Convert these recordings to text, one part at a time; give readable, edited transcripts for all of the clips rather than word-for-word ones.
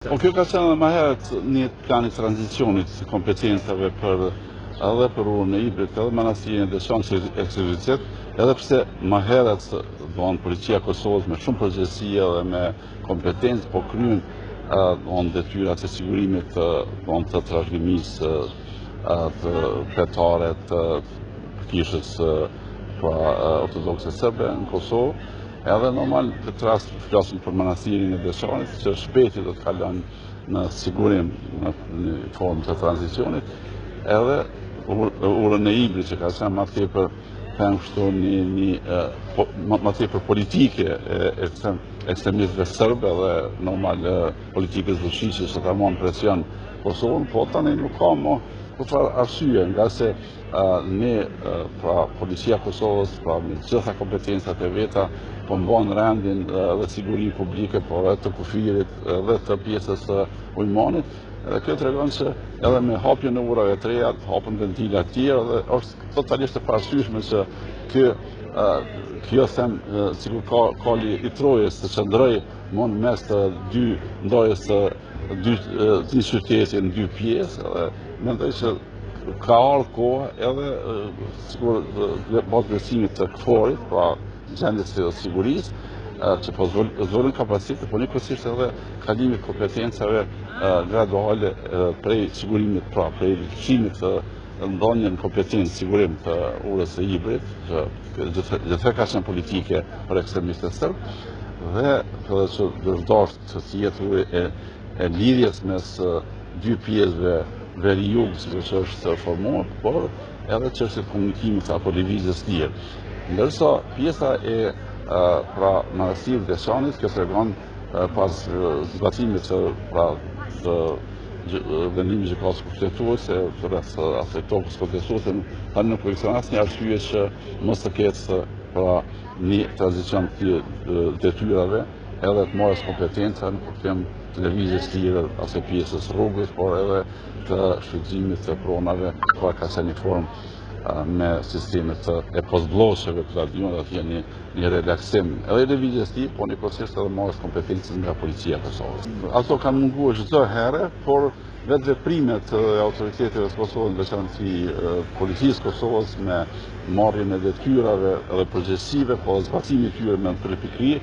Kjo ka qenë edhe më herët një plan I tranzicionit të kompetencave edhe për urën e Ibrit, edhe manastirin e Deçanit si ekskluzivitet, edhe pse më herët policia e Kosovës me shumë përgjegjësi edhe me kompetencë po kryen detyrat e sigurimit të trashëgimisë të fetare të kishës ortodokse serbe në Kosovë. Edhe normal këtë rast flasim për manastirin e Deçanit, që shpejti do të kalon në sigurim në formë të tranzicionit, edhe urën e Ibrit që ka qenë më tepër më tepër politike e ekstremistëve serbë dhe normal politikës vëshishë që ta marrën presion Kosovën, po tani nuk ka më çfarë arsye, nga se ne, policia e Kosovës, me gjitha kompetencat e veta, po mban rendin dhe sigurinë publike, po edhe të kufirit, edhe të pjesës së Ulmanit. Dhe kjo tregon se edhe me hapjen e urave të reja, hapën ventila të tjera, dhe është totalisht e parasyshme se kjo them sikur ka kali I Trojës të qëndroj në mes të dy ndojës të dy qytete në dy pjesë, dhe mendoj që ka ardhur koha edhe sikur pas besimit të KFOR-it, pra gjendjes së sigurisë, që po zvolen kapacitet, po njëkohësisht edhe kalimit kompetencave graduale prej sigurimit, pra prej rikthimit të ndonjën kompetencë sigurim të urës së Ibrit, që gjithë ka qenë politike për ekstremistët serbë, dhe që vërdasht të jetë e lidhjes mes dy pjesëve veri-jug, siç është formuar, por edhe çështjet e komunikimit apo lëvizjes lirë. Ndërsa pjesa e manastirit Deçanit, kjo tregon pas zbatimit të vendimit gjykatës kushtetuese rreth aspektokës kushtetuese, tani nuk ekziston asnjë arsye që mos të ketë një tranzicion të detyrave, edhe të marrës kompetenca në kuptim të lëvizjes lire asaj pjesës rrugës, por edhe të shfrytëzimit të pronave, ka qenë një formë me sistemet e postblloksheve të radionit, atje një relaksim edhe I lëvizjes tij, po njëkohësisht edhe marrës kompetencës nga policia e Kosovës. Ato kanë munguar çdo herë, por vetë veprimet e autoriteteve të Kosovës, veçanërisht policisë Kosovës, me marrjen e detyrave edhe përgjegjësive, po zbatimit të tyre me përpikri,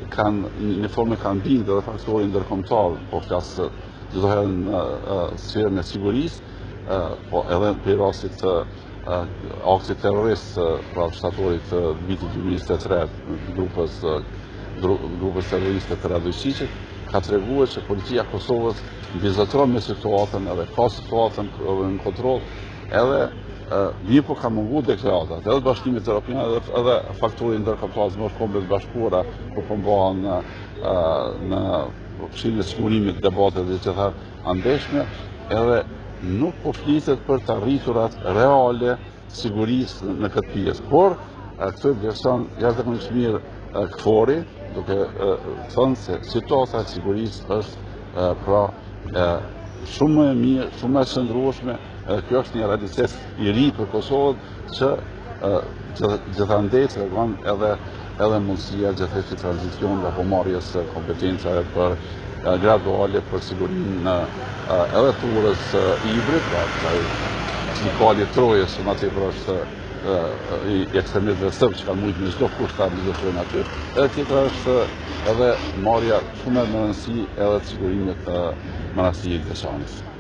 në formë kanë bindë edhe faktorin ndërkombëtar, po flas çdo herë në sferën e sigurisë, po edhe në rastit të aktit terrorist pra shtatorit të vitit 2003 grupës terroriste të Radojqiqit, ka treguar që policia e Kosovës vizitron me situatën edhe ka situatën në kontroll, edhe mirë po ka mungu deklaratat, edhe bashkimit Evropian, edhe faktorin ndërkombëtar të Kombeve të Bashkuara, ku po mbahen në Këshillin e Sigurimit debatet dhe gjitha andeshme, edhe nuk po flitet për të arriturat reale sigurisë në këtë pjesë. Por, këtë vlerëson jashtëzakonisht mirë KFOR-i, duke thënë se situata e sigurisë është shumë më e mirë, shumë më e qëndrueshme, kjo është një realitet I ri për Kosovën që gjithandej tregon edhe mundësia gjithashtu tranzicionit apo marrjes së kompetencave për graduale për sigurinë edhe të urës Ibrit, një kali Trojës, që më tepër është I ekstremistëve serbë që kanë mujtë me çdo kusht ta vizojnë aty. Edhe tjetra është edhe marrja shumë e rëndësishme edhe të sigurimit të manastirit Deçanit.